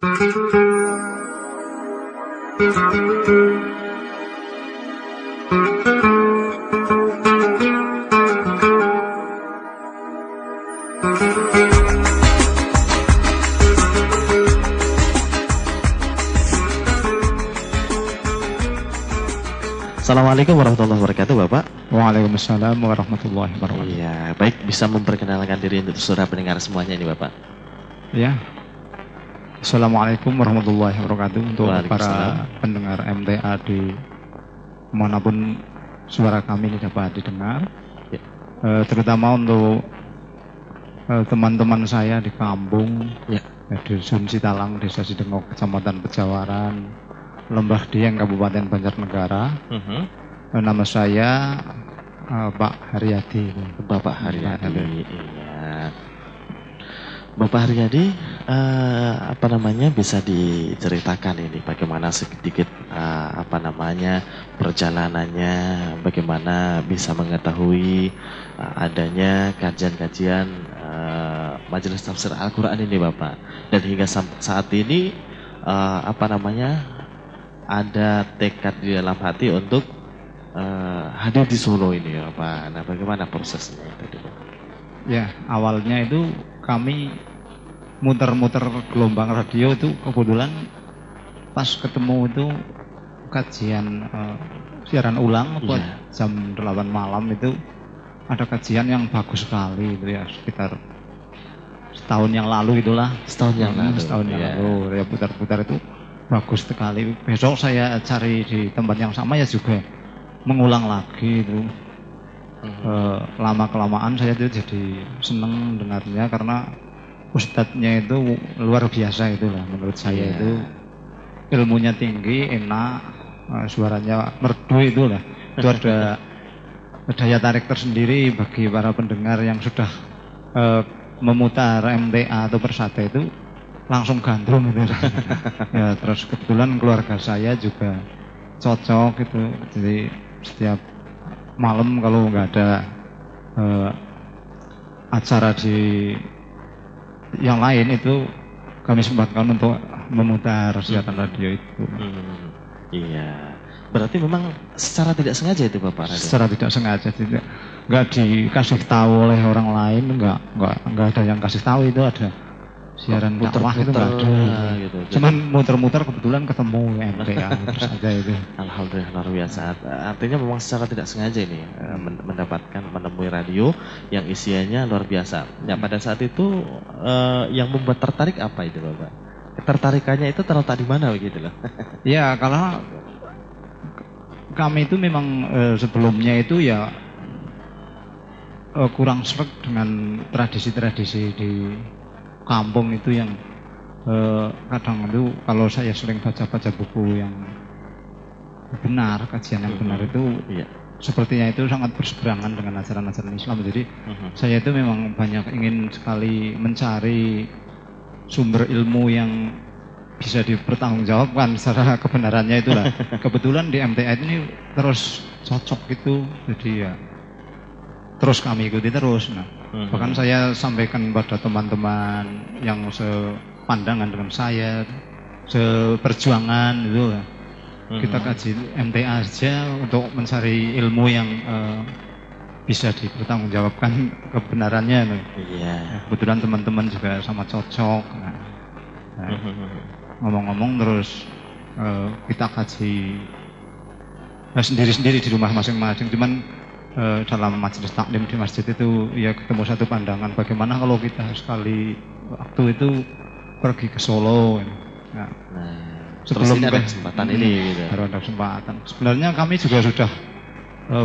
Assalamualaikum warahmatullahi wabarakatuh, Bapak. Waalaikumsalam warahmatullahi wabarakatuh. Iya, baik, bisa memperkenalkan diri untuk saudara pendengar semuanya ini, Bapak. Ya. Assalamualaikum warahmatullahi wabarakatuh untuk para pendengar MTA di manapun suara kami ini dapat didengar. Ya. Terutama untuk teman-teman saya di kampung, ya. Di Dusun Citalang, Desa Sidengok, Kecamatan Pejawaran, Lembah Dieng, Kabupaten Banjarnegara. Nama saya Pak Haryadi. Bapak Haryadi. Iya. Bapak Haryadi, bisa diceritakan ini bagaimana sedikit perjalanannya, bagaimana bisa mengetahui adanya kajian-kajian Majelis Tafsir Al-Quran ini, Bapak. Dan hingga saat ini ada tekad di dalam hati untuk hadir di Solo ini, ya Pak. Nah, bagaimana prosesnya tadi, Pak? Ya, awalnya itu kami muter-muter gelombang radio itu kebetulan pas ketemu itu kajian siaran ulang buat jam 8 malam itu ada kajian yang bagus sekali itu ya, sekitar setahun yang lalu itulah. Setahun yang lalu ya, putar-putar itu bagus sekali. Besok saya cari di tempat yang sama ya juga mengulang lagi itu. Lama-kelamaan saya itu jadi seneng dengarnya karena ustadznya itu luar biasa itulah menurut saya. Itu ilmunya tinggi, enak, suaranya merdu itulah. Itu ada daya tarik tersendiri bagi para pendengar yang sudah memutar MTA atau Persada itu langsung gandrung gitu. Ya, terus kebetulan keluarga saya juga cocok gitu. Jadi setiap malam kalau nggak ada acara di yang lain itu kami sempatkan untuk memutar siaran radio itu. Iya. Berarti memang secara tidak sengaja itu, Bapak? Secara tidak sengaja, nggak dikasih tahu oleh orang lain, nggak ada yang kasih tahu. Itu ada siaran dakwah itu nggak ada gitu. Cuman muter-muter kebetulan ketemu MTA terus aja itu. Alhamdulillah, luar biasa. Artinya memang secara tidak sengaja ini menemui radio yang isiannya luar biasa. Ya, pada saat itu yang membuat tertarik apa itu, Bapak? Ketertarikannya itu terletak di mana begitu loh? Ya, kalau kami itu memang sebelumnya itu ya kurang sreg dengan tradisi-tradisi di kampung itu yang kadang itu kalau saya sering baca-baca buku yang benar, kajian yang benar itu sepertinya itu sangat berseberangan dengan ajaran-ajaran Islam. Jadi saya itu memang banyak ingin sekali mencari sumber ilmu yang bisa dipertanggungjawabkan secara kebenarannya itulah. Kebetulan di MTA ini terus cocok gitu, jadi ya terus kami ikuti terus. Nah, bahkan saya sampaikan pada teman-teman yang sepandangan dengan saya, seperjuangan itu, kita kaji MTA aja untuk mencari ilmu yang bisa dipertanggungjawabkan kebenarannya. Iya. Kebetulan teman-teman juga sama cocok. Ngomong-ngomong terus kita kaji sendiri-sendiri di rumah masing-masing. Cuman dalam majelis taklim di masjid itu ya ketemu satu pandangan, bagaimana kalau kita sekali waktu itu pergi ke Solo. Nah, sebelum ada kesempatan ini gitu. Baru ada kesempatan. Sebenarnya kami juga sudah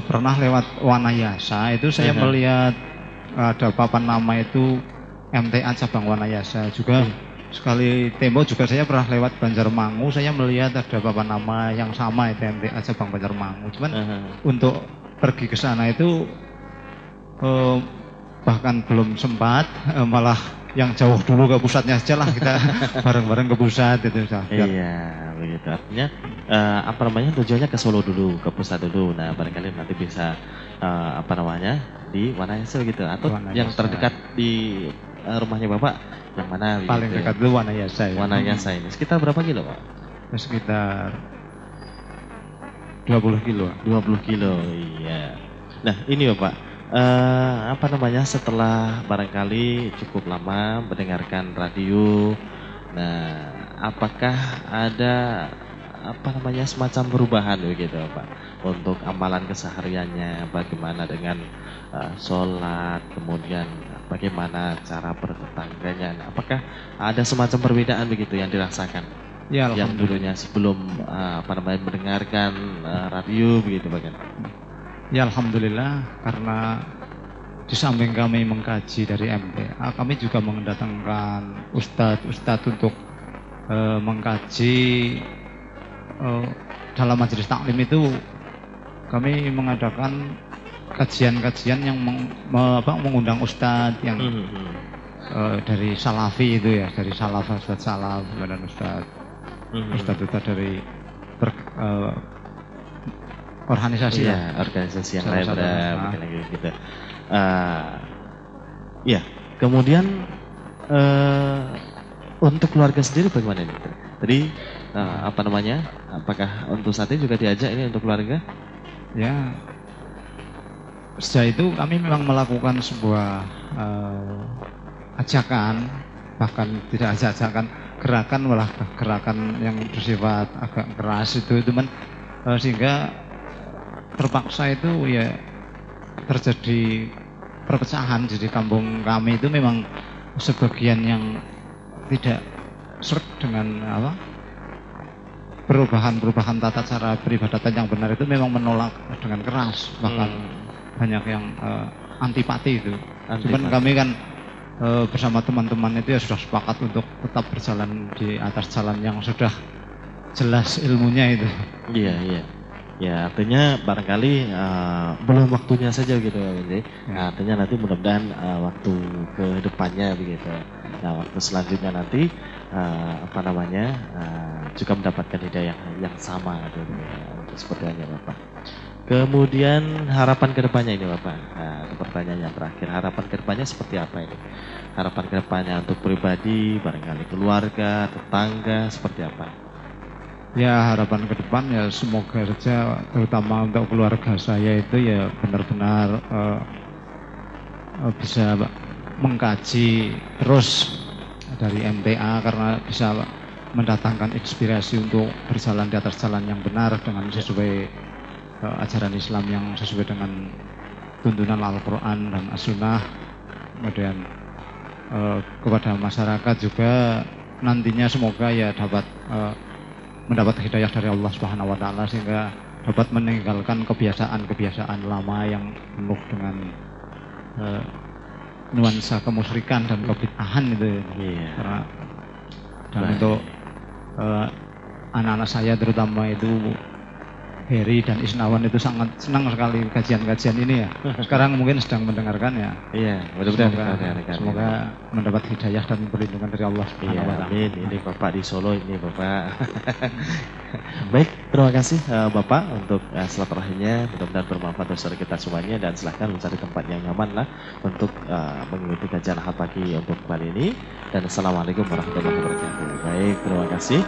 pernah lewat Wanayasa itu saya melihat ada papan nama itu MTA cabang Wanayasa juga. Sekali tempo juga saya pernah lewat Banjarmangu, saya melihat ada papan nama yang sama itu MTA cabang Banjarmangu. Cuman untuk pergi ke sana itu bahkan belum sempat, malah yang jauh dulu ke pusatnya aja lah, kita bareng-bareng ke pusat itu. Iya, begitu. Artinya tujuannya ke Solo dulu, ke pusat dulu. Nah, barangkali nanti bisa di Wanayasa gitu, atau Wanayasa, yang terdekat di rumahnya Bapak yang mana? Paling begitu? dekat itu Wanayasa ya. Wanayasa ini. Sekitar berapa kilo Pak? Sekitar 20 kilo. 20 kilo, iya. Nah ini Bapak, apa namanya, setelah barangkali cukup lama mendengarkan radio, nah apakah ada apa namanya semacam perubahan begitu Pak untuk amalan kesehariannya, bagaimana dengan sholat, kemudian bagaimana cara bertetangganya, nah, apakah ada semacam perbedaan begitu yang dirasakan Ya, yang dulunya sebelum apa namanya mendengarkan radio begitu bagaimana? Ya alhamdulillah, karena di samping kami mengkaji dari MTA, kami juga mendatangkan ustadz untuk mengkaji. Dalam majelis taklim itu kami mengadakan kajian-kajian yang mengundang ustadz yang dari salafi itu ya, dari salaf, ustadz salaf dan ustadz dari organisasi ya, organisasi yang lain gitu. Ya, kemudian untuk keluarga sendiri bagaimana ini? Tadi apa namanya? Apakah untuk saat ini juga diajak ini untuk keluarga? Ya, sejak itu kami memang melakukan sebuah ajakan, bahkan tidak ajakan, gerakan, malah gerakan yang bersifat agak keras itu teman, sehingga terpaksa itu ya terjadi perpecahan. Jadi kampung kami itu memang sebagian yang tidak seret dengan perubahan tata cara peribadatan yang benar itu memang menolak dengan keras, bahkan banyak yang antipati itu. Cuman kami kan bersama teman-teman itu ya sudah sepakat untuk tetap berjalan di atas jalan yang sudah jelas ilmunya itu. Iya, iya. Ya, artinya barangkali belum waktunya saja gitu ya. Nah, artinya nanti mudah-mudahan waktu ke depannya begitu. Nah, waktu selanjutnya nanti apa namanya juga mendapatkan hidayah yang sama gitu, seperti hanya Bapak. Kemudian harapan kedepannya ini Bapak, pertanyaan yang terakhir, harapan kedepannya seperti apa ini? Harapan kedepannya untuk pribadi, barangkali keluarga, tetangga, seperti apa? Ya, harapan ke depan ya semoga saja, terutama untuk keluarga saya itu ya benar-benar bisa mengkaji terus dari MTA, karena bisa mendatangkan inspirasi untuk berjalan di atas jalan yang benar dengan sesuai ajaran Islam yang sesuai dengan tuntunan Al-Quran dan As-Sunnah. Kemudian kepada masyarakat juga nantinya semoga ya dapat mendapat hidayah dari Allah Subhanahu wa taala, sehingga dapat meninggalkan kebiasaan-kebiasaan lama yang penuh dengan nuansa kemusyrikan dan kebid'ahan itu. Karena dan untuk anak-anak saya terutama itu Heri dan Isnawan itu sangat senang sekali kajian-kajian ini ya. Sekarang mungkin sedang mendengarkan ya. Iya, mudah-mudahan semoga mendapat hidayah dan perlindungan dari Allah Subhanahu wa taala. Amin. Ini Bapak di Solo ini Bapak. Baik, terima kasih Bapak untuk silaturahminya. Mudah-mudahan bermanfaat untuk kita semuanya, dan silahkan mencari tempat yang nyaman lah untuk mengikuti kajian Ahad pagi untuk kali ini. Dan assalamualaikum warahmatullahi wabarakatuh. Baik, terima kasih.